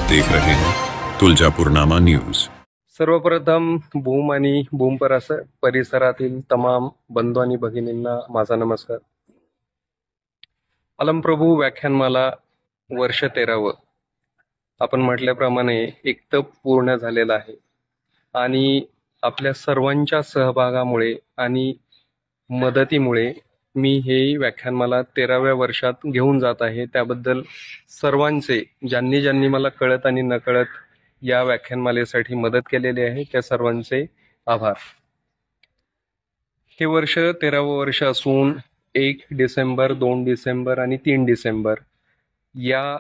देख रहे हैं तुळजापूरनामा न्यूज। सर्वप्रथम भूम आणि भूम परिसरातील तमाम बंधू आणि भगिनींना माझा नमस्कार। अलमप्रभू व्याख्यानमाला वर्ष 13व आपण म्हटल्याप्रमाणे एक तप पूर्ण झालेला आहे आणि आपल्या सर्वांच्या सहभागामुळे आणि मदतीमुळे मी हे व्याख्यानमाला 13व्या वर्षात घेऊन जात आहे। त्याबद्दल सर्वांचे ज्यांनी मला कळत आणि नकळत या व्याख्यानमालेसाठी मदत केलेली आहे त्या सर्वांचे आभार। हे वर्ष 13वे वर्ष असून 1 डिसेंबर 2 डिसेंबर आणि 3 डिसेंबर या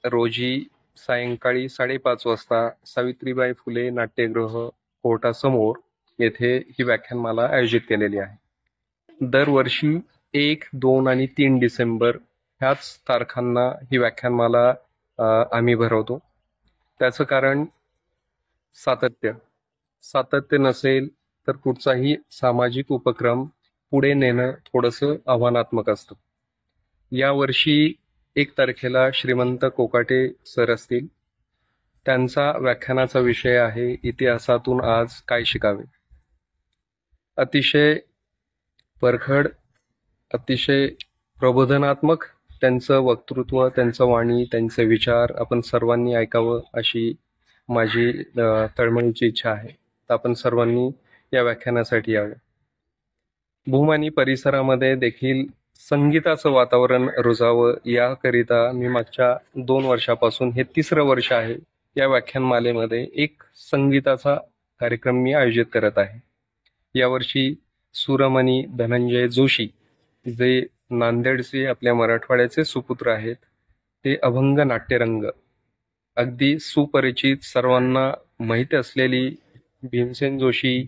रोजी सायंकाळी 5:30 वाजता सावित्रीबाई फुले नाट्यगृह कोर्टासमोर येथे ही व्याख्यानमाला आयोजित केलेली आहे। दरवर्षी 1, 2 आणि 3 डिसेंबर ह्याच तारखांना ही व्याख्यानमाला आम्ही भरवतो। त्याचं कारण सातत्य नसेल तर कुठचाही सामाजिक उपक्रम पुढे नेणं थोडंसं आव्हानात्मक असतं। यावर्षी 1 तारखेला श्रीमंत कोकाटे सर असतील। त्यांचा व्याख्यानाचा विषय आहे इतिहासातून आज काय शिकावे। अतिशय परखड, अतिशय प्रबोधनात्मक त्यांचं वक्तृत्व, त्यांचं वाणी, त्यांचे विचार आपण सर्वांनी ऐकावं अशी माझी तळमळीची इच्छा आहे। तर आपण सर्वांनी या व्याख्यानासाठी यावे। भूम आणि परिसरामध्ये देखील संगीताचं वातावरण रुजावं याकरिता मी मागच्या 2 वर्षापासून हे 3रं वर्ष आहे या व्याख्यानमालेमध्ये एक संगीताचा कार्यक्रम मी आयोजित करत आहे। यावर्षी सुरमणी धनंजय जोशी जे नांदेडचे आपल्या मराठवाड्याचे सुपुत्र आहेत ते अभंग नाट्यरंग अगदी सुपरिचित सर्वांना माहिती असलेली भीमसेन जोशी,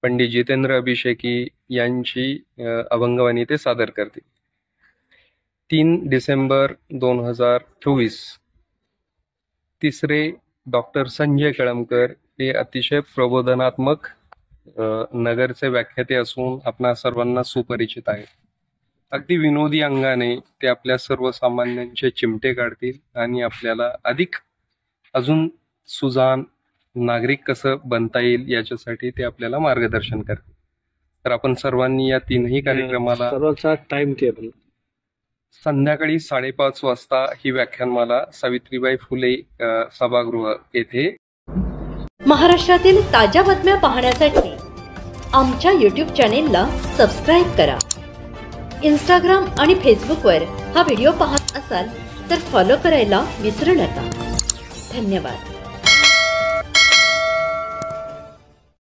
पंडित जितेंद्र अभिषेकी यांची अभंगवाणी ते सादर करतील। 3 डिसेंबर 2024 तिसरे डॉक्टर संजय कळमकर हे अतिशय प्रबोधनात्मक नगरचे व्याख्याते असून आपणा सर्वांना सुपरिचित आहेत। अगदी विनोदी अंगाने ते आपल्या सर्वसामान्यांचे चिमटे काढतील आणि आपल्याला अजून सुजाण नागरिक कसं बनता येईल याच्यासाठी ते आपल्याला मार्गदर्शन करतील। तर आपण सर्वांनी या 3ही कार्यक्रमाला सर्वांचा टाइम टेबल संध्याकाळी 5:30 वाजता ही व्याख्यानमाला सावित्रीबाई फुले सभागृह येथे। महाराष्ट्रातील ताज्या बातम्या पाहण्यासाठी आमच्या YouTube चॅनेलला सबस्क्राईब करा। इंस्टाग्राम आणि फेसबुकवर हा व्हिडिओ पाहत असाल तर फॉलो करायला विसरू नका। धन्यवाद।